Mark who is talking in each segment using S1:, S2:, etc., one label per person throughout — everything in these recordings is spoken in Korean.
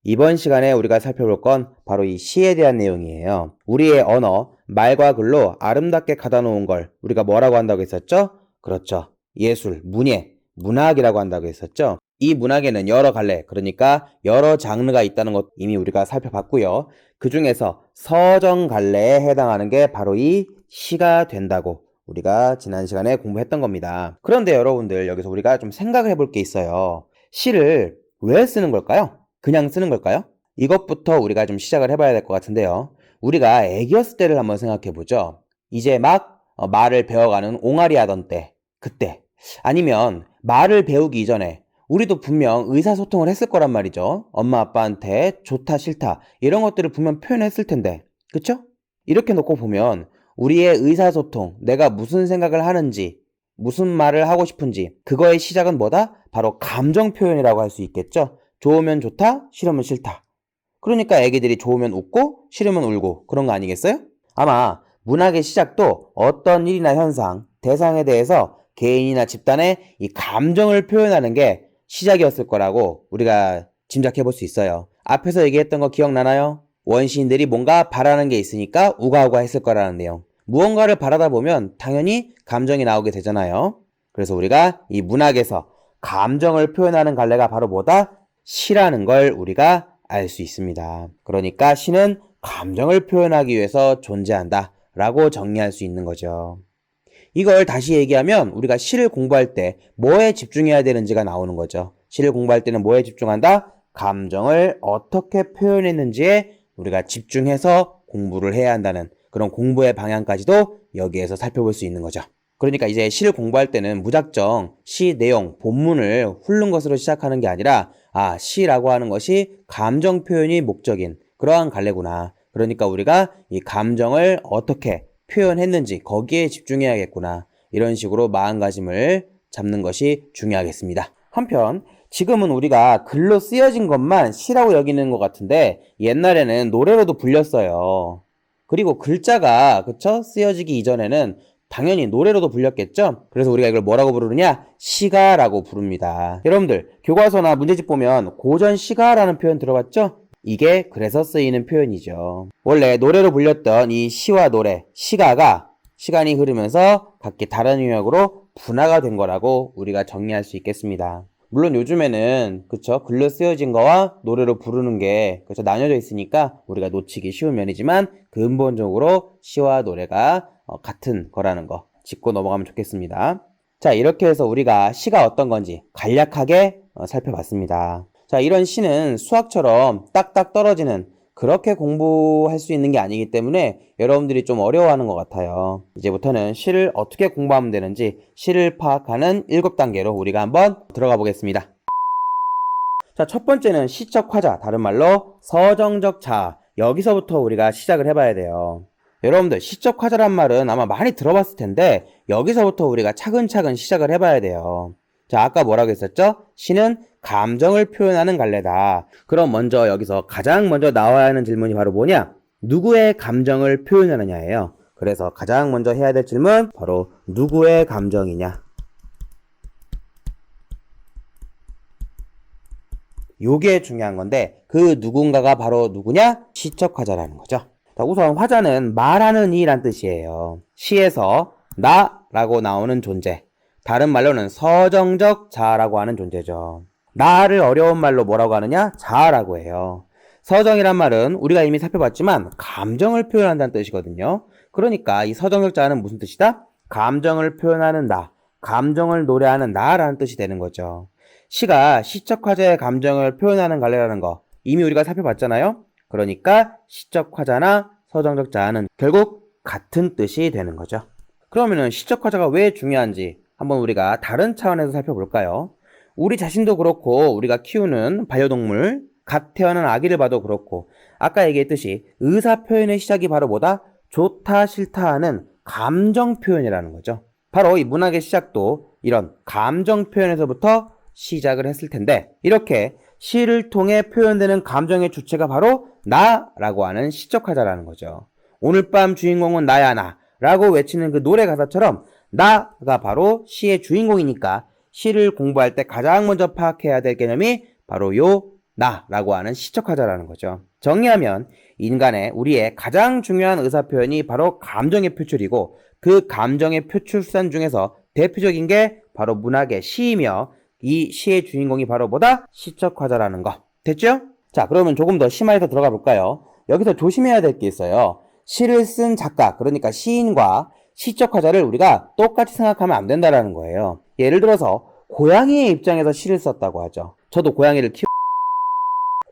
S1: 이번 시간에 우리가 살펴볼 건 바로 이 시에 대한 내용이에요. 우리의 언어, 말과 글로 아름답게 가다 놓은 걸 우리가 뭐라고 한다고 했었죠? 그렇죠. 예술, 문예, 문학이라고 한다고 했었죠. 이 문학에는 여러 갈래, 그러니까 여러 장르가 있다는 것 이미 우리가 살펴봤고요. 그 중에서 서정 갈래에 해당하는 게 바로 이 시가 된다고 우리가 지난 시간에 공부했던 겁니다. 그런데 여러분들 여기서 우리가 좀 생각을 해볼 게 있어요. 시를 왜 쓰는 걸까요? 그냥 쓰는 걸까요? 이것부터 우리가 좀 시작을 해봐야 될 것 같은데요. 우리가 애기였을 때를 한번 생각해보죠. 이제 막 말을 배워가는 옹알이 하던 때, 그때. 아니면 말을 배우기 이전에 우리도 분명 의사소통을 했을 거란 말이죠. 엄마 아빠한테 좋다 싫다 이런 것들을 분명 표현했을 텐데, 그쵸? 이렇게 놓고 보면 우리의 의사소통, 내가 무슨 생각을 하는지, 무슨 말을 하고 싶은지, 그거의 시작은 뭐다? 바로 감정 표현이라고 할 수 있겠죠. 좋으면 좋다, 싫으면 싫다. 그러니까 애기들이 좋으면 웃고 싫으면 울고 그런 거 아니겠어요? 아마 문학의 시작도 어떤 일이나 현상, 대상에 대해서 개인이나 집단의 이 감정을 표현하는 게 시작이었을 거라고 우리가 짐작해 볼 수 있어요. 앞에서 얘기했던 거 기억나나요? 원시인들이 뭔가 바라는 게 있으니까 우가우가 했을 거라는 내용. 무언가를 바라다 보면 당연히 감정이 나오게 되잖아요. 그래서 우리가 이 문학에서 감정을 표현하는 갈래가 바로 뭐다? 시라는 걸 우리가 알 수 있습니다. 그러니까 시는 감정을 표현하기 위해서 존재한다 라고 정리할 수 있는 거죠. 이걸 다시 얘기하면 우리가 시를 공부할 때 뭐에 집중해야 되는지가 나오는 거죠. 시를 공부할 때는 뭐에 집중한다? 감정을 어떻게 표현했는지에 우리가 집중해서 공부를 해야 한다는 그런 공부의 방향까지도 여기에서 살펴볼 수 있는 거죠. 그러니까 이제 시를 공부할 때는 무작정 시 내용, 본문을 훑는 것으로 시작하는 게 아니라 시라고 하는 것이 감정 표현이 목적인 그러한 갈래구나. 그러니까 우리가 이 감정을 어떻게 표현했는지 거기에 집중해야겠구나. 이런 식으로 마음가짐을 잡는 것이 중요하겠습니다. 한편 지금은 우리가 글로 쓰여진 것만 시라고 여기는 것 같은데 옛날에는 노래로도 불렸어요. 그리고 글자가 그쵸? 쓰여지기 이전에는 당연히 노래로도 불렸겠죠? 그래서 우리가 이걸 뭐라고 부르느냐? 시가라고 부릅니다. 여러분들 교과서나 문제집 보면 고전 시가라는 표현 들어봤죠? 이게 그래서 쓰이는 표현이죠. 원래 노래로 불렸던 이 시와 노래, 시가가 시간이 흐르면서 각기 다른 영역으로 분화가 된 거라고 우리가 정리할 수 있겠습니다. 물론 요즘에는 그쵸 글로 쓰여진 거와 노래로 부르는 게 그쵸 나뉘어져 있으니까 우리가 놓치기 쉬운 면이지만 근본적으로 시와 노래가 같은 거라는 거 짚고 넘어가면 좋겠습니다. 자, 이렇게 해서 우리가 시가 어떤 건지 간략하게 살펴봤습니다. 자, 이런 시는 수학처럼 딱딱 떨어지는 그렇게 공부할 수 있는 게 아니기 때문에 여러분들이 좀 어려워하는 것 같아요. 이제부터는 시를 어떻게 공부하면 되는지 시를 파악하는 7단계로 우리가 한번 들어가 보겠습니다. 자, 첫 번째는 시적 화자, 다른 말로 서정적 자아. 여기서부터 우리가 시작을 해봐야 돼요. 여러분들 시적 화자란 말은 아마 많이 들어봤을 텐데 여기서부터 우리가 차근차근 시작을 해봐야 돼요. 자, 아까 뭐라고 했었죠? 시는 감정을 표현하는 갈래다. 그럼 먼저 여기서 가장 먼저 나와야 하는 질문이 바로 뭐냐? 누구의 감정을 표현하느냐예요. 그래서 가장 먼저 해야 될 질문 바로 누구의 감정이냐? 요게 중요한 건데 그 누군가가 바로 누구냐? 시적 화자라는 거죠. 자, 우선 화자는 말하는 이란 뜻이에요. 시에서 나라고 나오는 존재, 다른 말로는 서정적 자아라고 하는 존재죠. 나를 어려운 말로 뭐라고 하느냐? 자아라고 해요. 서정이란 말은 우리가 이미 살펴봤지만 감정을 표현한다는 뜻이거든요. 그러니까 이 서정적 자아는 무슨 뜻이다? 감정을 표현하는 나, 감정을 노래하는 나라는 뜻이 되는 거죠. 시가 시적 화자의 감정을 표현하는 갈래라는 거 이미 우리가 살펴봤잖아요. 그러니까 시적 화자나 서정적 자아는 결국 같은 뜻이 되는 거죠. 그러면은 시적 화자가 왜 중요한지 한번 우리가 다른 차원에서 살펴볼까요? 우리 자신도 그렇고 우리가 키우는 반려동물, 갓 태어난 아기를 봐도 그렇고 아까 얘기했듯이 의사 표현의 시작이 바로 뭐다? 좋다 싫다 하는 감정 표현이라는 거죠. 바로 이 문학의 시작도 이런 감정 표현에서부터 시작을 했을 텐데 이렇게 시를 통해 표현되는 감정의 주체가 바로 나라고 하는 시적 화자라는 거죠. 오늘 밤 주인공은 나야 나 라고 외치는 그 노래 가사처럼 나가 바로 시의 주인공이니까 시를 공부할 때 가장 먼저 파악해야 될 개념이 바로 요 나라고 하는 시적화자라는 거죠. 정리하면 인간의 우리의 가장 중요한 의사표현이 바로 감정의 표출이고 그 감정의 표출수단 중에서 대표적인 게 바로 문학의 시이며 이 시의 주인공이 바로 뭐다? 시적화자라는 거. 됐죠? 자, 그러면 조금 더 심화해서 들어가 볼까요? 여기서 조심해야 될 게 있어요. 시를 쓴 작가, 그러니까 시인과 시적화자를 우리가 똑같이 생각하면 안 된다는 거예요. 예를 들어서 고양이의 입장에서 시를 썼다고 하죠. 저도 고양이를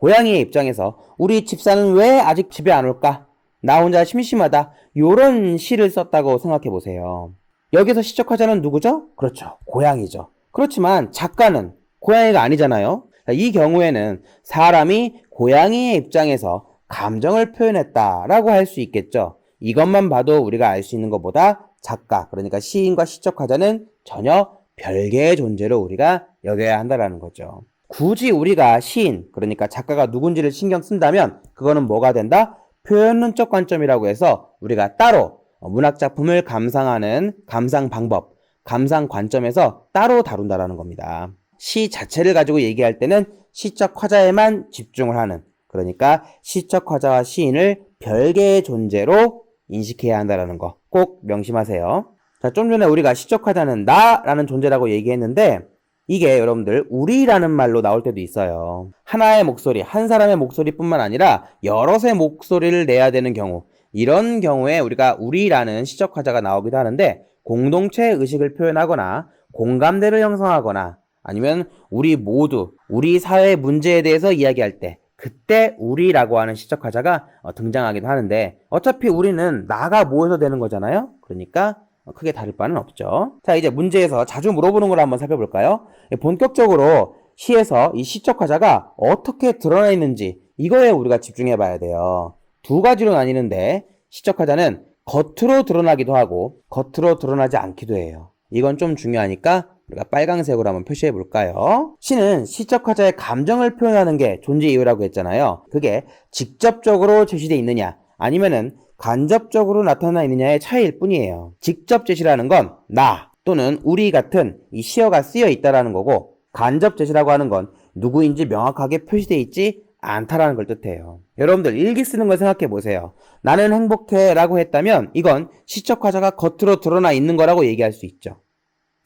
S1: 고양이의 입장에서 우리 집사는 왜 아직 집에 안 올까? 나 혼자 심심하다. 요런 시를 썼다고 생각해 보세요. 여기서 시적화자는 누구죠? 그렇죠. 고양이죠. 그렇지만 작가는 고양이가 아니잖아요. 이 경우에는 사람이 고양이의 입장에서 감정을 표현했다라고 할 수 있겠죠. 이것만 봐도 우리가 알 수 있는 것보다 작가, 그러니까 시인과 시적화자는 전혀 별개의 존재로 우리가 여겨야 한다는 거죠. 굳이 우리가 시인, 그러니까 작가가 누군지를 신경 쓴다면 그거는 뭐가 된다? 표현론적 관점이라고 해서 우리가 따로 문학작품을 감상하는 감상 방법, 감상 관점에서 따로 다룬다라는 겁니다. 시 자체를 가지고 얘기할 때는 시적 화자에만 집중을 하는, 그러니까 시적 화자와 시인을 별개의 존재로 인식해야 한다는 거 꼭 명심하세요. 자, 좀 전에 우리가 시적 화자는 나라는 존재라고 얘기했는데 이게 여러분들 우리라는 말로 나올 때도 있어요. 하나의 목소리, 한 사람의 목소리뿐만 아니라 여럿의 목소리를 내야 되는 경우, 이런 경우에 우리가 우리라는 시적 화자가 나오기도 하는데 공동체 의식을 표현하거나 공감대를 형성하거나 아니면 우리 모두 우리 사회의 문제에 대해서 이야기할 때 그때 우리라고 하는 시적 화자가 등장하기도 하는데 어차피 우리는 나가 모여서 되는 거잖아요. 그러니까 크게 다를 바는 없죠. 자, 이제 문제에서 자주 물어보는 걸 한번 살펴볼까요? 본격적으로 시에서 이 시적 화자가 어떻게 드러나 있는지 이거에 우리가 집중해 봐야 돼요. 두 가지로 나뉘는데 시적 화자는 겉으로 드러나기도 하고 겉으로 드러나지 않기도 해요. 이건 좀 중요하니까 우리가 빨강색으로 한번 표시해 볼까요? 시는 시적 화자의 감정을 표현하는 게 존재 이유라고 했잖아요. 그게 직접적으로 제시되어 있느냐 아니면은 간접적으로 나타나 있느냐의 차이일 뿐이에요. 직접 제시라는 건 나 또는 우리 같은 이 시어가 쓰여 있다라는 거고 간접 제시라고 하는 건 누구인지 명확하게 표시되어 있지 않다라는 걸 뜻해요. 여러분들 일기 쓰는 걸 생각해 보세요. 나는 행복해 라고 했다면 이건 시적 화자가 겉으로 드러나 있는 거라고 얘기할 수 있죠.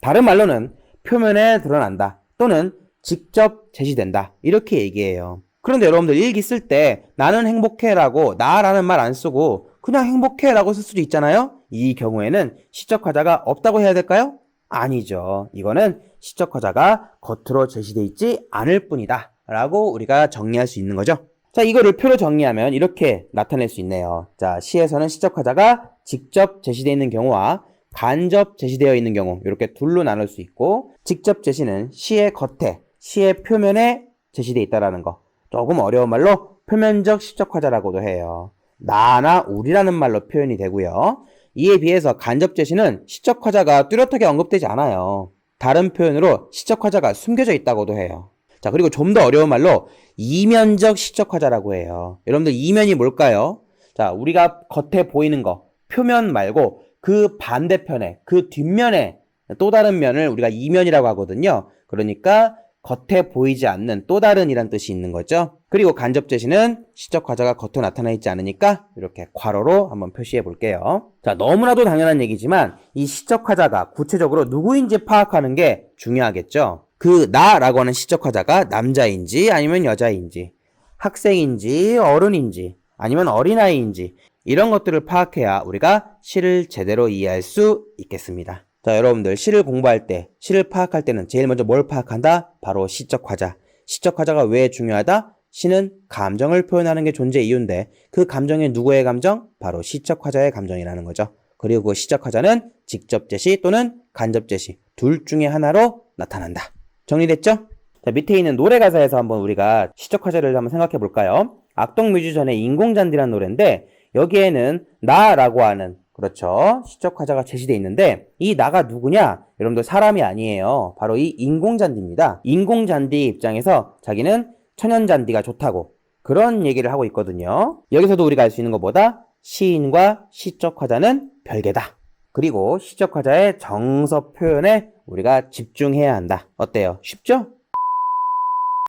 S1: 다른 말로는 표면에 드러난다 또는 직접 제시된다 이렇게 얘기해요. 그런데 여러분들 일기 쓸 때 나는 행복해 라고 나라는 말 안 쓰고 그냥 행복해 라고 쓸 수도 있잖아요. 이 경우에는 시적 화자가 없다고 해야 될까요? 아니죠. 이거는 시적 화자가 겉으로 제시되어 있지 않을 뿐이다 라고 우리가 정리할 수 있는 거죠. 자, 이거를 표로 정리하면 이렇게 나타낼 수 있네요. 자, 시에서는 시적 화자가 직접 제시되어 있는 경우와 간접 제시되어 있는 경우 이렇게 둘로 나눌 수 있고 직접 제시는 시의 겉에, 시의 표면에 제시되어 있다는 거. 조금 어려운 말로 표면적 시적 화자라고도 해요. 나나 우리라는 말로 표현이 되고요. 이에 비해서 간접 제시는 시적 화자가 뚜렷하게 언급되지 않아요. 다른 표현으로 시적 화자가 숨겨져 있다고도 해요. 자, 그리고 좀 더 어려운 말로 이면적 시적 화자라고 해요. 여러분들 이면이 뭘까요? 자, 우리가 겉에 보이는 거, 표면 말고 그 반대편에, 그 뒷면에 또 다른 면을 우리가 이면이라고 하거든요. 그러니까 겉에 보이지 않는 또 다른 이란 뜻이 있는 거죠. 그리고 간접 제시는 시적 화자가 겉에 나타나 있지 않으니까 이렇게 괄호로 한번 표시해 볼게요. 자, 너무나도 당연한 얘기지만 이 시적 화자가 구체적으로 누구인지 파악하는 게 중요하겠죠. 그 나라고 하는 시적 화자가 남자인지 아니면 여자인지, 학생인지 어른인지 아니면 어린아이인지 이런 것들을 파악해야 우리가 시를 제대로 이해할 수 있겠습니다. 자, 여러분들 시를 공부할 때, 시를 파악할 때는 제일 먼저 뭘 파악한다? 바로 시적 화자. 시적 화자가 왜 중요하다? 시는 감정을 표현하는 게 존재 이유인데 그 감정이 누구의 감정? 바로 시적 화자의 감정이라는 거죠. 그리고 그 시적 화자는 직접 제시 또는 간접 제시 둘 중에 하나로 나타난다. 정리됐죠? 자, 밑에 있는 노래 가사에서 한번 우리가 시적 화자를 한번 생각해 볼까요? 악동뮤지션의 인공잔디라는 노래인데 여기에는 나라고 하는 그렇죠. 시적 화자가 제시되어 있는데 이 나가 누구냐? 여러분들 사람이 아니에요. 바로 이 인공잔디입니다. 인공잔디 입장에서 자기는 천연잔디가 좋다고 그런 얘기를 하고 있거든요. 여기서도 우리가 알 수 있는 것보다 시인과 시적 화자는 별개다. 그리고 시적 화자의 정서 표현에 우리가 집중해야 한다. 어때요? 쉽죠?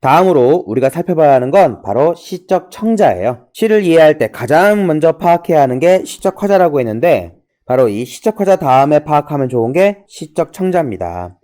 S1: 다음으로 우리가 살펴봐야 하는 건 바로 시적 청자예요. 시를 이해할 때 가장 먼저 파악해야 하는 게 시적 화자라고 했는데 바로 이 시적 화자 다음에 파악하면 좋은 게 시적 청자입니다.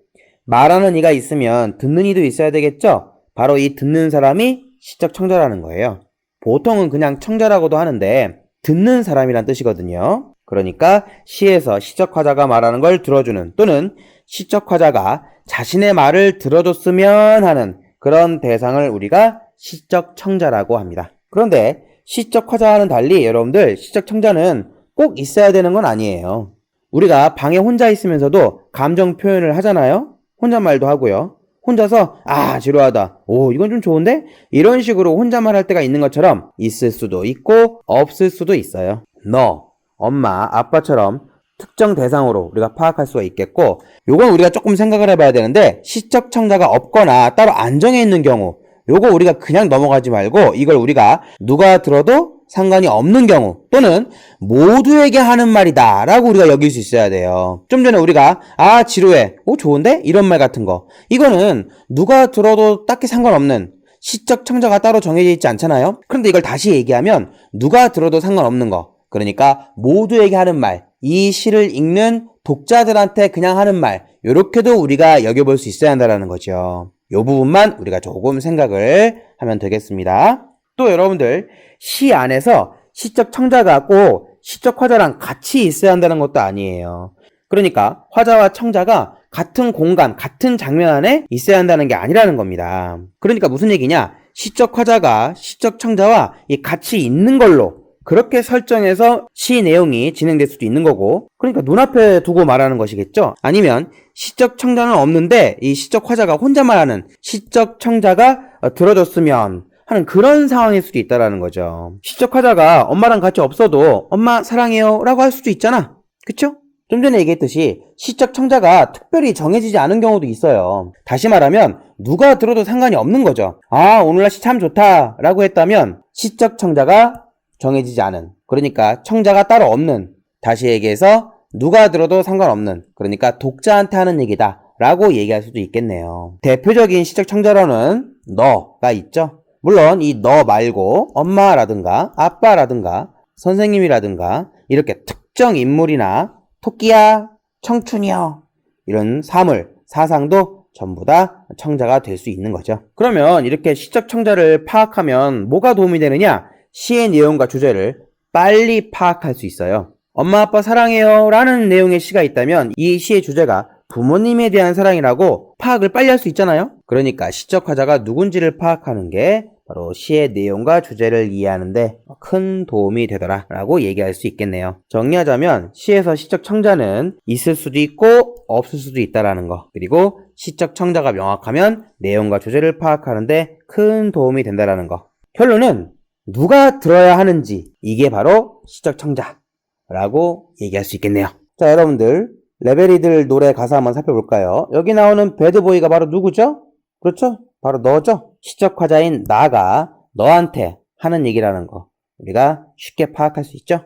S1: 말하는 이가 있으면 듣는 이도 있어야 되겠죠? 바로 이 듣는 사람이 시적 청자라는 거예요. 보통은 그냥 청자라고도 하는데 듣는 사람이란 뜻이거든요. 그러니까 시에서 시적 화자가 말하는 걸 들어주는 또는 시적 화자가 자신의 말을 들어줬으면 하는 그런 대상을 우리가 시적 청자라고 합니다. 그런데 시적 화자와는 달리 여러분들 시적 청자는 꼭 있어야 되는 건 아니에요. 우리가 방에 혼자 있으면서도 감정 표현을 하잖아요. 혼잣말도 하고요. 혼자서 지루하다. 이건 좀 좋은데? 이런 식으로 혼잣말 할 때가 있는 것처럼 있을 수도 있고 없을 수도 있어요. 너, 엄마, 아빠처럼 특정 대상으로 우리가 파악할 수가 있겠고 요건 우리가 조금 생각을 해봐야 되는데 시적 청자가 없거나 따로 안 정해 있는 경우 요거 우리가 그냥 넘어가지 말고 이걸 우리가 누가 들어도 상관이 없는 경우 또는 모두에게 하는 말이다 라고 우리가 여길 수 있어야 돼요. 좀 전에 우리가 지루해, 좋은데? 이런 말 같은 거 이거는 누가 들어도 딱히 상관없는 시적 청자가 따로 정해져 있지 않잖아요. 그런데 이걸 다시 얘기하면 누가 들어도 상관없는 거 그러니까 모두에게 하는 말, 이 시를 읽는 독자들한테 그냥 하는 말 이렇게도 우리가 여겨볼 수 있어야 한다는 거죠. 이 부분만 우리가 조금 생각을 하면 되겠습니다. 또 여러분들 시 안에서 시적 청자가 꼭 시적 화자랑 같이 있어야 한다는 것도 아니에요. 그러니까 화자와 청자가 같은 공간, 같은 장면 안에 있어야 한다는 게 아니라는 겁니다. 그러니까 무슨 얘기냐? 시적 화자가 시적 청자와 같이 있는 걸로 그렇게 설정해서 시 내용이 진행될 수도 있는 거고 그러니까 눈앞에 두고 말하는 것이겠죠. 아니면 시적 청자는 없는데 이 시적 화자가 혼자 말하는 시적 청자가 들어줬으면 하는 그런 상황일 수도 있다는 거죠. 시적 화자가 엄마랑 같이 없어도 엄마 사랑해요 라고 할 수도 있잖아. 그쵸? 좀 전에 얘기했듯이 시적 청자가 특별히 정해지지 않은 경우도 있어요. 다시 말하면 누가 들어도 상관이 없는 거죠. 오늘 날씨 참 좋다 라고 했다면 시적 청자가 정해지지 않은 그러니까 청자가 따로 없는 다시 얘기해서 누가 들어도 상관없는 그러니까 독자한테 하는 얘기다 라고 얘기할 수도 있겠네요. 대표적인 시적 청자로는 너가 있죠. 물론 이 너 말고 엄마라든가 아빠라든가 선생님이라든가 이렇게 특정 인물이나 토끼야, 청춘이여 이런 사물, 사상도 전부 다 청자가 될 수 있는 거죠. 그러면 이렇게 시적 청자를 파악하면 뭐가 도움이 되느냐? 시의 내용과 주제를 빨리 파악할 수 있어요. 엄마 아빠 사랑해요 라는 내용의 시가 있다면 이 시의 주제가 부모님에 대한 사랑이라고 파악을 빨리 할 수 있잖아요. 그러니까 시적 화자가 누군지를 파악하는 게 바로 시의 내용과 주제를 이해하는데 큰 도움이 되더라 라고 얘기할 수 있겠네요. 정리하자면 시에서 시적 청자는 있을 수도 있고 없을 수도 있다라는 거 그리고 시적 청자가 명확하면 내용과 주제를 파악하는데 큰 도움이 된다라는 거 결론은 누가 들어야 하는지 이게 바로 시적 청자라고 얘기할 수 있겠네요. 자 여러분들 레벨이들 노래 가사 한번 살펴볼까요? 여기 나오는 배드보이가 바로 누구죠? 그렇죠? 바로 너죠? 시적 화자인 나가 너한테 하는 얘기라는 거 우리가 쉽게 파악할 수 있죠?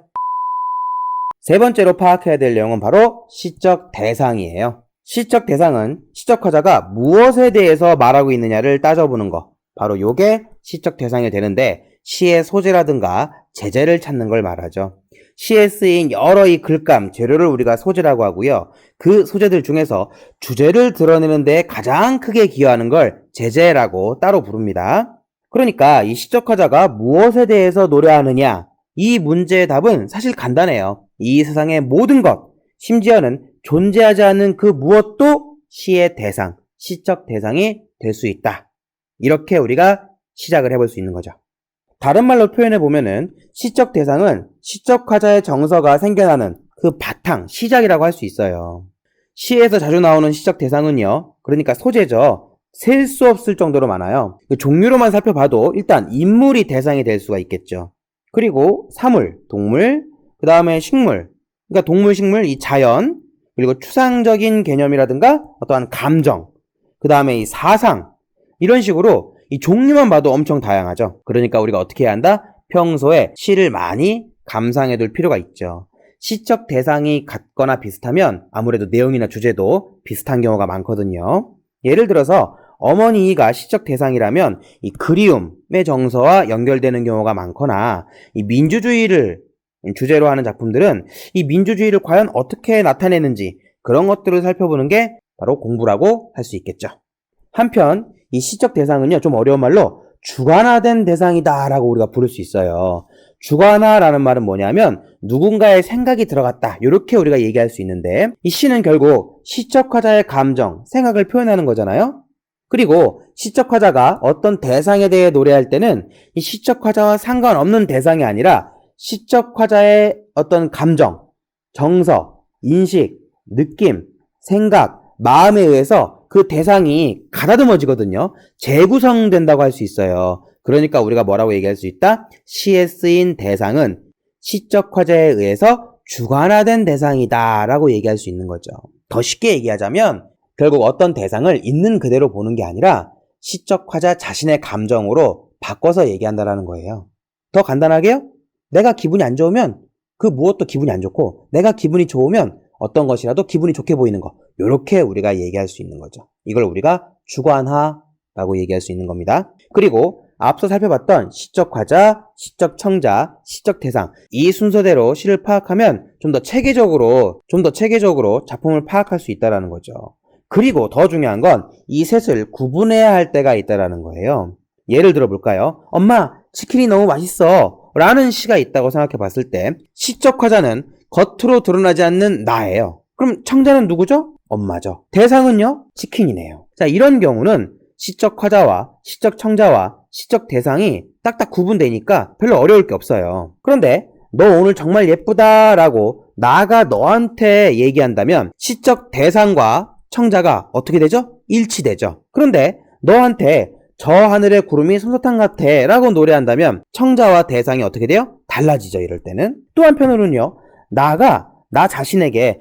S1: 세 번째로 파악해야 될 내용은 바로 시적 대상이에요. 시적 대상은 시적 화자가 무엇에 대해서 말하고 있느냐를 따져보는 거 바로 요게 시적 대상이 되는데 시의 소재라든가 재제를 찾는 걸 말하죠. 시에 쓰인 여러 이 글감, 재료를 우리가 소재라고 하고요. 그 소재들 중에서 주제를 드러내는 데 가장 크게 기여하는 걸 재제라고 따로 부릅니다. 그러니까 이 시적 화자가 무엇에 대해서 노래하느냐 이 문제의 답은 사실 간단해요. 이 세상의 모든 것, 심지어는 존재하지 않는 그 무엇도 시의 대상, 시적 대상이 될 수 있다. 이렇게 우리가 시작을 해볼 수 있는 거죠. 다른 말로 표현해보면은 시적 대상은 시적 화자의 정서가 생겨나는 그 바탕, 시작이라고 할 수 있어요. 시에서 자주 나오는 시적 대상은요, 그러니까 소재죠. 셀 수 없을 정도로 많아요. 그 종류로만 살펴봐도 일단 인물이 대상이 될 수가 있겠죠. 그리고 사물, 동물, 그 다음에 식물, 그러니까 동물, 식물, 이 자연, 그리고 추상적인 개념이라든가 어떠한 감정, 그 다음에 이 사상, 이런 식으로 이 종류만 봐도 엄청 다양하죠. 그러니까 우리가 어떻게 해야 한다? 평소에 시를 많이 감상해 둘 필요가 있죠. 시적 대상이 같거나 비슷하면 아무래도 내용이나 주제도 비슷한 경우가 많거든요. 예를 들어서 어머니가 시적 대상이라면 이 그리움의 정서와 연결되는 경우가 많거나 이 민주주의를 주제로 하는 작품들은 이 민주주의를 과연 어떻게 나타내는지 그런 것들을 살펴보는 게 바로 공부라고 할 수 있겠죠. 한편 이 시적 대상은요, 좀 어려운 말로 주관화된 대상이다라고 우리가 부를 수 있어요. 주관화라는 말은 뭐냐면 누군가의 생각이 들어갔다, 이렇게 우리가 얘기할 수 있는데, 이 시는 결국 시적화자의 감정, 생각을 표현하는 거잖아요. 그리고 시적화자가 어떤 대상에 대해 노래할 때는 이 시적화자와 상관없는 대상이 아니라 시적화자의 어떤 감정, 정서, 인식, 느낌, 생각, 마음에 의해서 그 대상이 가다듬어지거든요. 재구성된다고 할 수 있어요. 그러니까 우리가 뭐라고 얘기할 수 있다? 시에 쓰인 대상은 시적 화자에 의해서 주관화된 대상이다 라고 얘기할 수 있는 거죠. 더 쉽게 얘기하자면 결국 어떤 대상을 있는 그대로 보는 게 아니라 시적 화자 자신의 감정으로 바꿔서 얘기한다라는 거예요. 더 간단하게요? 내가 기분이 안 좋으면 그 무엇도 기분이 안 좋고, 내가 기분이 좋으면 어떤 것이라도 기분이 좋게 보이는 거, 이렇게 우리가 얘기할 수 있는 거죠. 이걸 우리가 주관화라고 얘기할 수 있는 겁니다. 그리고 앞서 살펴봤던 시적 화자, 시적 청자, 시적 대상, 이 순서대로 시를 파악하면 좀 더 체계적으로 작품을 파악할 수 있다는 거죠. 그리고 더 중요한 건 이 셋을 구분해야 할 때가 있다는 거예요. 예를 들어 볼까요? 엄마, 치킨이 너무 맛있어 라는 시가 있다고 생각해 봤을 때 시적 화자는 겉으로 드러나지 않는 나예요. 그럼 청자는 누구죠? 엄마죠. 대상은요? 치킨이네요. 자, 이런 경우는 시적 화자와 시적 청자와 시적 대상이 딱딱 구분되니까 별로 어려울 게 없어요. 그런데 너 오늘 정말 예쁘다 라고 나가 너한테 얘기한다면 시적 대상과 청자가 어떻게 되죠? 일치되죠. 그런데 너한테 저 하늘의 구름이 솜사탕 같아 라고 노래한다면 청자와 대상이 어떻게 돼요? 달라지죠. 이럴 때는. 또 한편으로는요, 나가 나 자신에게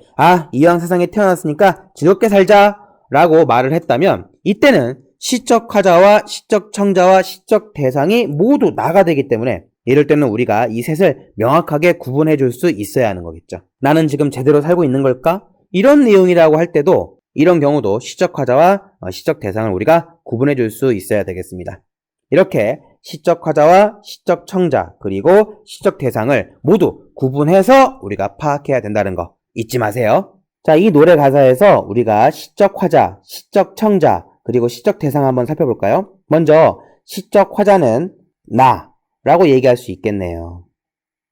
S1: 이왕 세상에 태어났으니까 즐겁게 살자 라고 말을 했다면 이때는 시적 화자와 시적 청자와 시적 대상이 모두 나가 되기 때문에 이럴 때는 우리가 이 셋을 명확하게 구분해 줄 수 있어야 하는 거겠죠. 나는 지금 제대로 살고 있는 걸까? 이런 내용이라고 할 때도, 이런 경우도 시적 화자와 시적 대상을 우리가 구분해 줄 수 있어야 되겠습니다. 이렇게 시적 화자와 시적 청자 그리고 시적 대상을 모두 구분해서 우리가 파악해야 된다는 거 잊지 마세요. 자, 이 노래 가사에서 우리가 시적 화자, 시적 청자 그리고 시적 대상 한번 살펴볼까요? 먼저 시적 화자는 나라고 얘기할 수 있겠네요.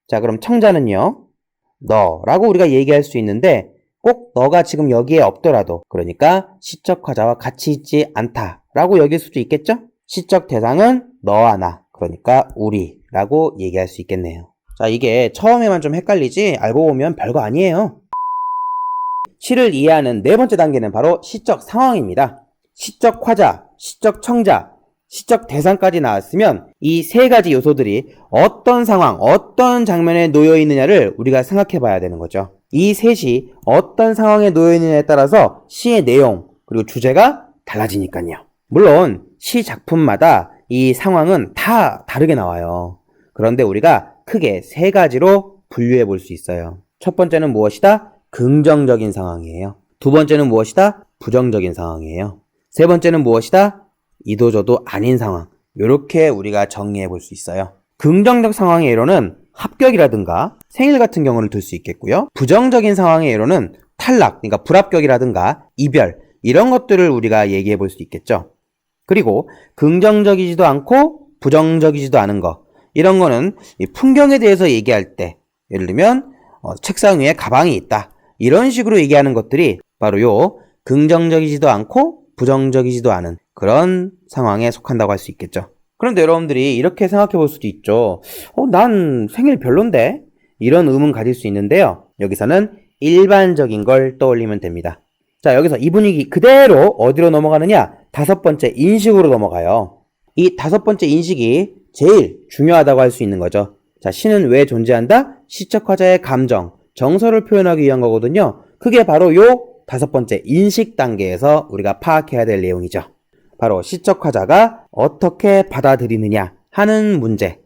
S1: 자, 그럼 청자는요? 너라고 우리가 얘기할 수 있는데 꼭 너가 지금 여기에 없더라도, 그러니까 시적 화자와 같이 있지 않다라고 여길 수도 있겠죠? 시적 대상은 너와 나, 그러니까 우리라고 얘기할 수 있겠네요. 자, 이게 처음에만 좀 헷갈리지 알고 보면 별거 아니에요. 시를 이해하는 네 번째 단계는 바로 시적 상황입니다. 시적 화자, 시적 청자, 시적 대상까지 나왔으면 이 세 가지 요소들이 어떤 상황, 어떤 장면에 놓여 있느냐를 우리가 생각해 봐야 되는 거죠. 이 셋이 어떤 상황에 놓여 있느냐에 따라서 시의 내용, 그리고 주제가 달라지니까요. 물론 시 작품마다 이 상황은 다 다르게 나와요. 그런데 우리가 크게 세 가지로 분류해 볼 수 있어요. 첫 번째는 무엇이다? 긍정적인 상황이에요. 두 번째는 무엇이다? 부정적인 상황이에요. 세 번째는 무엇이다? 이도저도 아닌 상황. 이렇게 우리가 정리해 볼 수 있어요. 긍정적 상황의 예로는 합격이라든가 생일 같은 경우를 들 수 있겠고요. 부정적인 상황의 예로는 탈락, 그러니까 불합격이라든가 이별, 이런 것들을 우리가 얘기해 볼 수 있겠죠. 그리고 긍정적이지도 않고 부정적이지도 않은 거, 이런 거는 이 풍경에 대해서 얘기할 때, 예를 들면 책상 위에 가방이 있다, 이런 식으로 얘기하는 것들이 바로 요 긍정적이지도 않고 부정적이지도 않은 그런 상황에 속한다고 할 수 있겠죠. 그런데 여러분들이 이렇게 생각해 볼 수도 있죠. 난 생일 별론데? 이런 의문 가질 수 있는데요. 여기서는 일반적인 걸 떠올리면 됩니다. 자, 여기서 이 분위기 그대로 어디로 넘어가느냐? 다섯 번째 인식으로 넘어가요. 이 다섯 번째 인식이 제일 중요하다고 할 수 있는 거죠. 자, 시는 왜 존재한다? 시적 화자의 감정, 정서를 표현하기 위한 거거든요. 그게 바로 요 다섯 번째 인식 단계에서 우리가 파악해야 될 내용이죠. 바로 시적 화자가 어떻게 받아들이느냐 하는 문제.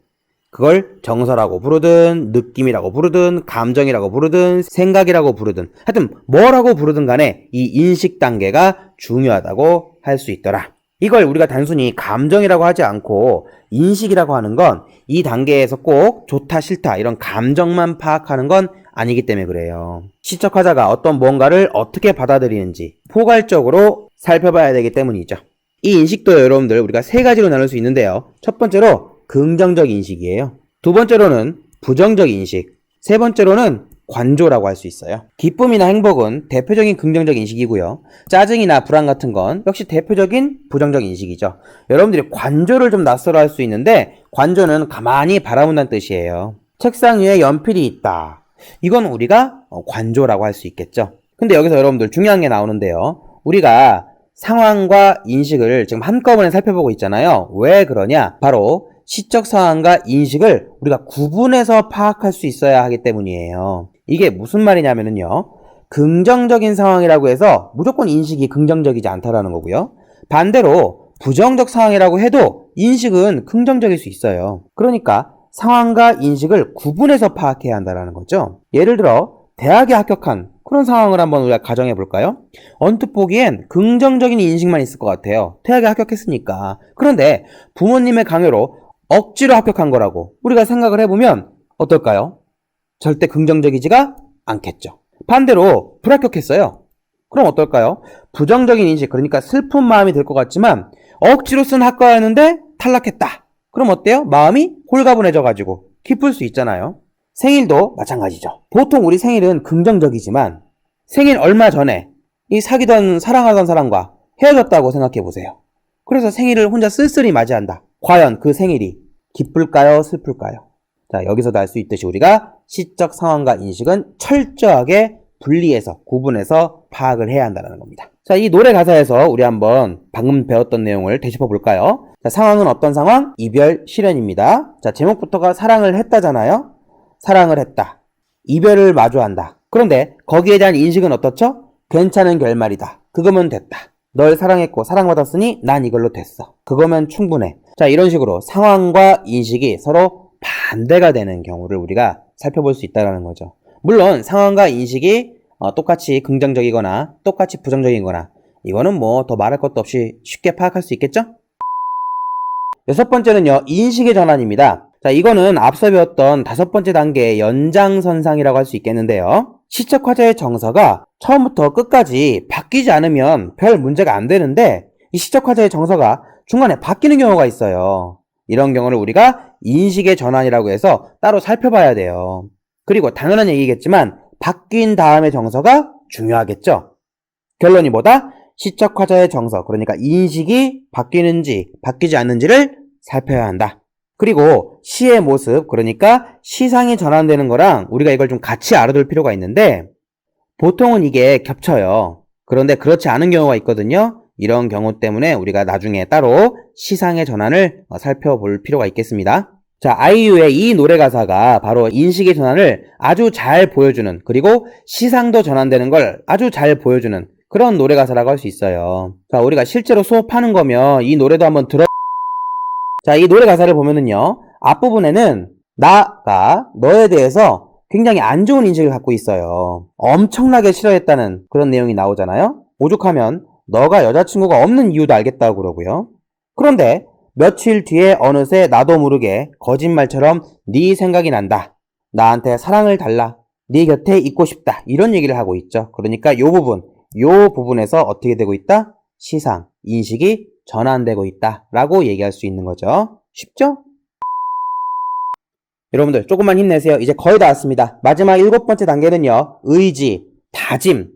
S1: 그걸 정서라고 부르든 느낌이라고 부르든 감정이라고 부르든 생각이라고 부르든 하여튼 뭐라고 부르든 간에 이 인식 단계가 중요하다고 할 수 있더라. 이걸 우리가 단순히 감정이라고 하지 않고 인식이라고 하는 건 이 단계에서 꼭 좋다 싫다 이런 감정만 파악하는 건 아니기 때문에 그래요. 시척하자가 어떤 무언가를 어떻게 받아들이는지 포괄적으로 살펴봐야 되기 때문이죠. 이 인식도 여러분들 우리가 세 가지로 나눌 수 있는데요. 첫 번째로 긍정적 인식이에요. 두 번째로는 부정적 인식, 세 번째로는 관조라고 할 수 있어요. 기쁨이나 행복은 대표적인 긍정적 인식이고요. 짜증이나 불안 같은 건 역시 대표적인 부정적 인식이죠. 여러분들이 관조를 좀 낯설어 할 수 있는데 관조는 가만히 바라본다는 뜻이에요. 책상 위에 연필이 있다. 이건 우리가 관조라고 할 수 있겠죠. 근데 여기서 여러분들 중요한 게 나오는데요. 우리가 상황과 인식을 지금 한꺼번에 살펴보고 있잖아요. 왜 그러냐? 바로 시적 상황과 인식을 우리가 구분해서 파악할 수 있어야 하기 때문이에요. 이게 무슨 말이냐면요. 긍정적인 상황이라고 해서 무조건 인식이 긍정적이지 않다라는 거고요. 반대로 부정적 상황이라고 해도 인식은 긍정적일 수 있어요. 그러니까 상황과 인식을 구분해서 파악해야 한다는 거죠. 예를 들어 대학에 합격한 그런 상황을 한번 우리가 가정해 볼까요? 언뜻 보기엔 긍정적인 인식만 있을 것 같아요. 대학에 합격했으니까. 그런데 부모님의 강요로 억지로 합격한 거라고 우리가 생각을 해보면 어떨까요? 절대 긍정적이지가 않겠죠. 반대로 불합격했어요. 그럼 어떨까요? 부정적인 인식, 그러니까 슬픈 마음이 들 것 같지만 억지로 쓴 학과였는데 탈락했다. 그럼 어때요? 마음이 홀가분해져가지고 기쁠 수 있잖아요. 생일도 마찬가지죠. 보통 우리 생일은 긍정적이지만 생일 얼마 전에 이 사귀던 사랑하던 사람과 헤어졌다고 생각해 보세요. 그래서 생일을 혼자 쓸쓸히 맞이한다. 과연 그 생일이 기쁠까요? 슬플까요? 자, 여기서도 알 수 있듯이 우리가 시적 상황과 인식은 철저하게 분리해서 구분해서 파악을 해야 한다는 겁니다. 자, 이 노래 가사에서 우리 한번 방금 배웠던 내용을 되짚어 볼까요? 자, 상황은 어떤 상황? 이별 실현입니다. 자, 제목부터가 사랑을 했다잖아요. 사랑을 했다. 이별을 마주한다. 그런데 거기에 대한 인식은 어떻죠? 괜찮은 결말이다. 그거면 됐다. 널 사랑했고 사랑받았으니 난 이걸로 됐어. 그거면 충분해. 자, 이런 식으로 상황과 인식이 서로 반대가 되는 경우를 우리가 살펴볼 수 있다는 거죠. 물론 상황과 인식이 똑같이 긍정적이거나 똑같이 부정적이거나 이거는 뭐 더 말할 것도 없이 쉽게 파악할 수 있겠죠? 여섯 번째는요, 인식의 전환입니다. 자, 이거는 앞서 배웠던 다섯 번째 단계의 연장선상이라고 할 수 있겠는데요. 시적화자의 정서가 처음부터 끝까지 바뀌지 않으면 별 문제가 안 되는데 이 시적화자의 정서가 중간에 바뀌는 경우가 있어요. 이런 경우를 우리가 인식의 전환이라고 해서 따로 살펴봐야 돼요. 그리고 당연한 얘기겠지만 바뀐 다음의 정서가 중요하겠죠. 결론이 뭐다? 시적화자의 정서, 그러니까 인식이 바뀌는지 바뀌지 않는지를 살펴야 한다. 그리고 시의 모습, 그러니까 시상이 전환되는 거랑 우리가 이걸 좀 같이 알아둘 필요가 있는데 보통은 이게 겹쳐요. 그런데 그렇지 않은 경우가 있거든요. 이런 경우 때문에 우리가 나중에 따로 시상의 전환을 살펴볼 필요가 있겠습니다. 자, 아이유의 이 노래 가사가 바로 인식의 전환을 아주 잘 보여주는, 그리고 시상도 전환되는 걸 아주 잘 보여주는 그런 노래 가사라고 할 수 있어요. 자, 우리가 실제로 수업하는 거면 이 노래도 한번 자, 이 노래 가사를 보면은요, 앞부분에는 나가 너에 대해서 굉장히 안 좋은 인식을 갖고 있어요. 엄청나게 싫어했다는 그런 내용이 나오잖아요. 오죽하면 너가 여자친구가 없는 이유도 알겠다고 그러고요. 그런데 며칠 뒤에 어느새 나도 모르게 거짓말처럼 네 생각이 난다. 나한테 사랑을 달라. 네 곁에 있고 싶다. 이런 얘기를 하고 있죠. 그러니까 요 부분에서 어떻게 되고 있다? 시상, 인식이 전환되고 있다 라고 얘기할 수 있는 거죠. 쉽죠? 여러분들 조금만 힘내세요. 이제 거의 다 왔습니다. 마지막 7번째 단계는요, 의지, 다짐,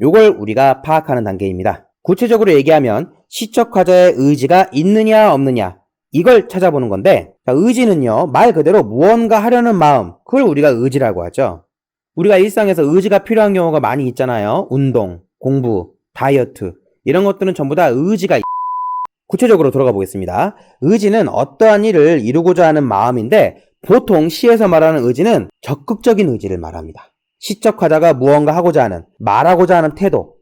S1: 요걸 우리가 파악하는 단계입니다. 구체적으로 얘기하면 시적화자의 의지가 있느냐 없느냐 이걸 찾아보는 건데, 자, 의지는요 말 그대로 무언가 하려는 마음, 그걸 우리가 의지라고 하죠. 우리가 일상에서 의지가 필요한 경우가 많이 있잖아요. 운동, 공부, 다이어트 이런 것들은 전부 다 의지가 구체적으로 들어가 보겠습니다. 의지는 어떠한 일을 이루고자 하는 마음인데 보통 시에서 말하는 의지는 적극적인 의지를 말합니다. 시적화자가 무언가 하고자 하는, 말하고자 하는 태도,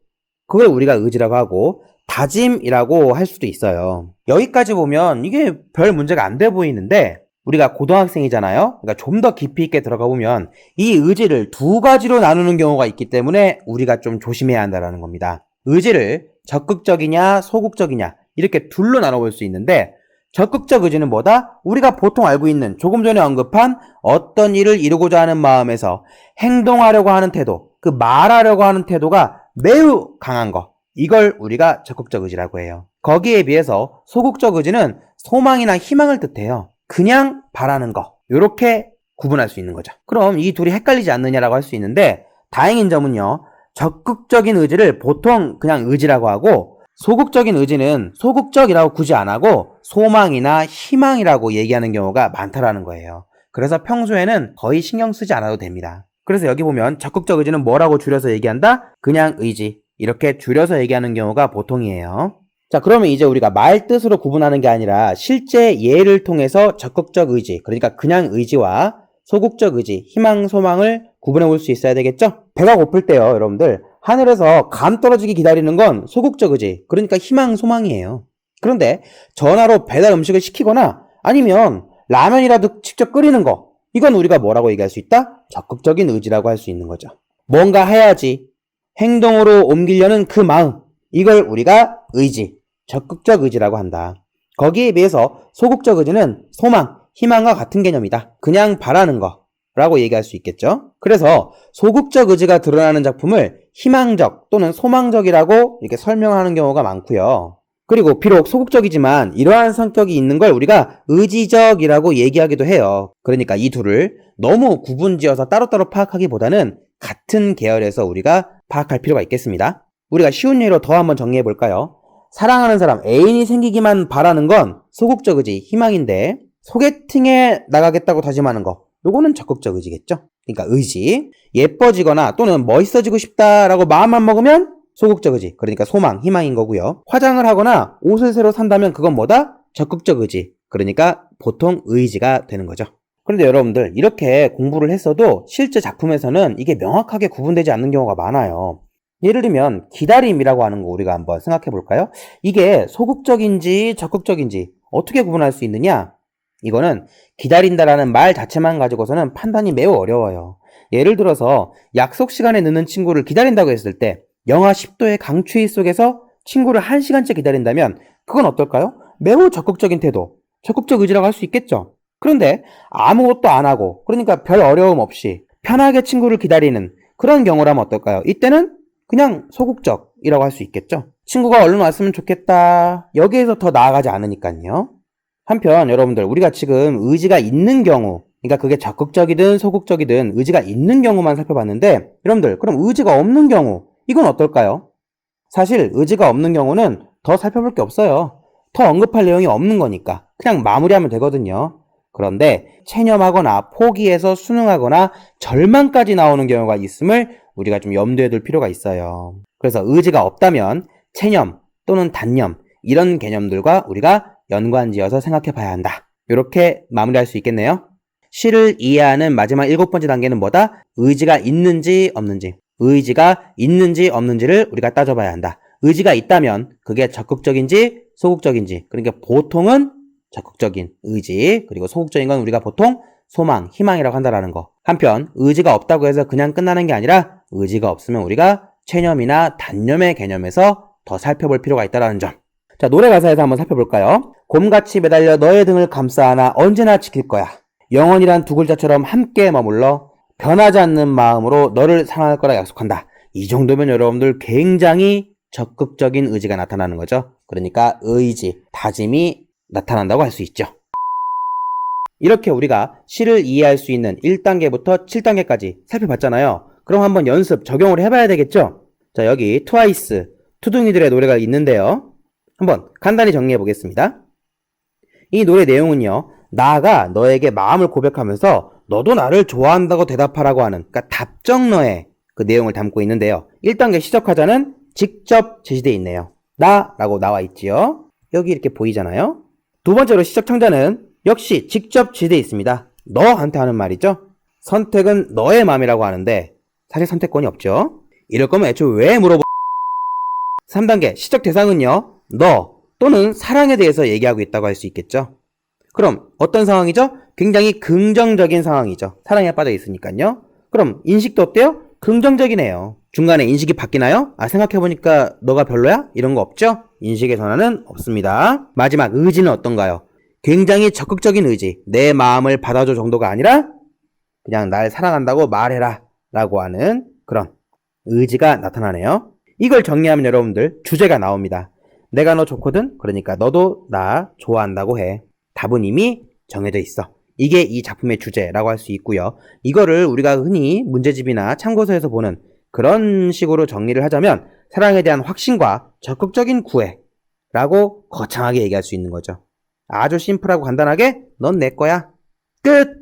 S1: 그걸 우리가 의지라고 하고 다짐이라고 할 수도 있어요. 여기까지 보면 이게 별 문제가 안 돼 보이는데 우리가 고등학생이잖아요. 그러니까 좀 더 깊이 있게 들어가 보면 이 의지를 두 가지로 나누는 경우가 있기 때문에 우리가 좀 조심해야 한다는 겁니다. 의지를 적극적이냐 소극적이냐 이렇게 둘로 나눠볼 수 있는데 적극적 의지는 뭐다? 우리가 보통 알고 있는 조금 전에 언급한 어떤 일을 이루고자 하는 마음에서 행동하려고 하는 태도, 그 말하려고 하는 태도가 매우 강한 거. 이걸 우리가 적극적 의지라고 해요. 거기에 비해서 소극적 의지는 소망이나 희망을 뜻해요. 그냥 바라는 거. 이렇게 구분할 수 있는 거죠. 그럼 이 둘이 헷갈리지 않느냐라고 할 수 있는데 다행인 점은요. 적극적인 의지를 보통 그냥 의지라고 하고 소극적인 의지는 소극적이라고 굳이 안 하고 소망이나 희망이라고 얘기하는 경우가 많다라는 거예요. 그래서 평소에는 거의 신경 쓰지 않아도 됩니다. 그래서 여기 보면 적극적 의지는 뭐라고 줄여서 얘기한다? 그냥 의지. 이렇게 줄여서 얘기하는 경우가 보통이에요. 자, 그러면 이제 우리가 말 뜻으로 구분하는 게 아니라 실제 예를 통해서 적극적 의지, 그러니까 그냥 의지와 소극적 의지, 희망, 소망을 구분해 볼 수 있어야 되겠죠? 배가 고플 때요, 여러분들. 하늘에서 감 떨어지기 기다리는 건 소극적 의지, 그러니까 희망, 소망이에요. 그런데 전화로 배달 음식을 시키거나 아니면 라면이라도 직접 끓이는 거, 이건 우리가 뭐라고 얘기할 수 있다? 적극적인 의지라고 할 수 있는 거죠. 뭔가 해야지, 행동으로 옮기려는 그 마음, 이걸 우리가 의지, 적극적 의지라고 한다. 거기에 비해서 소극적 의지는 소망, 희망과 같은 개념이다. 그냥 바라는 거라고 얘기할 수 있겠죠. 그래서 소극적 의지가 드러나는 작품을 희망적 또는 소망적이라고 이렇게 설명하는 경우가 많고요. 그리고 비록 소극적이지만 이러한 성격이 있는 걸 우리가 의지적이라고 얘기하기도 해요. 그러니까 이 둘을 너무 구분지어서 따로따로 파악하기보다는 같은 계열에서 우리가 파악할 필요가 있겠습니다. 우리가 쉬운 예로 더 한번 정리해 볼까요? 사랑하는 사람, 애인이 생기기만 바라는 건 소극적 의지, 희망인데 소개팅에 나가겠다고 다짐하는 거, 요거는 적극적 의지겠죠? 그러니까 의지. 예뻐지거나 또는 멋있어지고 싶다라고 마음만 먹으면 소극적 의지, 그러니까 소망, 희망인 거고요. 화장을 하거나 옷을 새로 산다면 그건 뭐다? 적극적 의지, 그러니까 보통 의지가 되는 거죠. 그런데 여러분들 이렇게 공부를 했어도 실제 작품에서는 이게 명확하게 구분되지 않는 경우가 많아요. 예를 들면 기다림이라고 하는 거 우리가 한번 생각해 볼까요? 이게 소극적인지 적극적인지 어떻게 구분할 수 있느냐? 이거는 기다린다라는 말 자체만 가지고서는 판단이 매우 어려워요. 예를 들어서 약속 시간에 늦는 친구를 기다린다고 했을 때 영하 10도의 강추위 속에서 친구를 1시간째 기다린다면 그건 어떨까요? 매우 적극적인 태도, 적극적 의지라고 할 수 있겠죠. 그런데 아무것도 안 하고, 그러니까 별 어려움 없이 편하게 친구를 기다리는 그런 경우라면 어떨까요? 이때는 그냥 소극적이라고 할 수 있겠죠. 친구가 얼른 왔으면 좋겠다. 여기에서 더 나아가지 않으니까요. 한편 여러분들 우리가 지금 의지가 있는 경우, 그러니까 그게 적극적이든 소극적이든 의지가 있는 경우만 살펴봤는데 여러분들 그럼 의지가 없는 경우 이건 어떨까요? 사실 의지가 없는 경우는 더 살펴볼 게 없어요. 더 언급할 내용이 없는 거니까 그냥 마무리하면 되거든요. 그런데 체념하거나 포기해서 순응하거나 절망까지 나오는 경우가 있음을 우리가 좀 염두에 둘 필요가 있어요. 그래서 의지가 없다면 체념 또는 단념 이런 개념들과 우리가 연관지어서 생각해 봐야 한다. 이렇게 마무리할 수 있겠네요. 시를 이해하는 마지막 7번째 단계는 뭐다? 의지가 있는지 없는지. 의지가 있는지 없는지를 우리가 따져봐야 한다. 의지가 있다면 그게 적극적인지 소극적인지, 그러니까 보통은 적극적인 의지, 그리고 소극적인 건 우리가 보통 소망, 희망이라고 한다는 거. 한편 의지가 없다고 해서 그냥 끝나는 게 아니라 의지가 없으면 우리가 체념이나 단념의 개념에서 더 살펴볼 필요가 있다는 점. 자, 노래 가사에서 한번 살펴볼까요? 곰같이 매달려 너의 등을 감싸 안아 언제나 지킬 거야. 영원이란 두 글자처럼 함께 머물러 변하지 않는 마음으로 너를 사랑할 거라 약속한다. 이 정도면 여러분들 굉장히 적극적인 의지가 나타나는 거죠. 그러니까 의지, 다짐이 나타난다고 할 수 있죠. 이렇게 우리가 시를 이해할 수 있는 1단계부터 7단계까지 살펴봤잖아요. 그럼 한번 연습, 적용을 해봐야 되겠죠? 자, 여기 트와이스, 투둥이들의 노래가 있는데요. 한번 간단히 정리해 보겠습니다. 이 노래 내용은요, 나가 너에게 마음을 고백하면서 너도 나를 좋아한다고 대답하라고 하는, 그러니까 답정너의 그 내용을 담고 있는데요. 1단계 시작하자는 직접 제시되어 있네요. 나라고 나와 있지요. 여기 이렇게 보이잖아요. 두 번째로 시작 청자는 역시 직접 제시되어 있습니다. 너한테 하는 말이죠. 선택은 너의 마음이라고 하는데 사실 선택권이 없죠. 이럴 거면 애초에 왜 물어보... 3단계 시작 대상은요, 너 또는 사랑에 대해서 얘기하고 있다고 할 수 있겠죠. 그럼 어떤 상황이죠? 굉장히 긍정적인 상황이죠. 사랑에 빠져 있으니까요. 그럼 인식도 어때요? 긍정적이네요. 중간에 인식이 바뀌나요? 아, 생각해보니까 너가 별로야? 이런 거 없죠? 인식의 전환은 없습니다. 마지막 의지는 어떤가요? 굉장히 적극적인 의지, 내 마음을 받아줘 정도가 아니라 그냥 날 사랑한다고 말해라 라고 하는 그런 의지가 나타나네요. 이걸 정리하면 여러분들 주제가 나옵니다. 내가 너 좋거든? 그러니까 너도 나 좋아한다고 해. 답은 이미 정해져 있어. 이게 이 작품의 주제라고 할 수 있고요. 이거를 우리가 흔히 문제집이나 참고서에서 보는 그런 식으로 정리를 하자면 사랑에 대한 확신과 적극적인 구애라고 거창하게 얘기할 수 있는 거죠. 아주 심플하고 간단하게 넌 내 거야. 끝!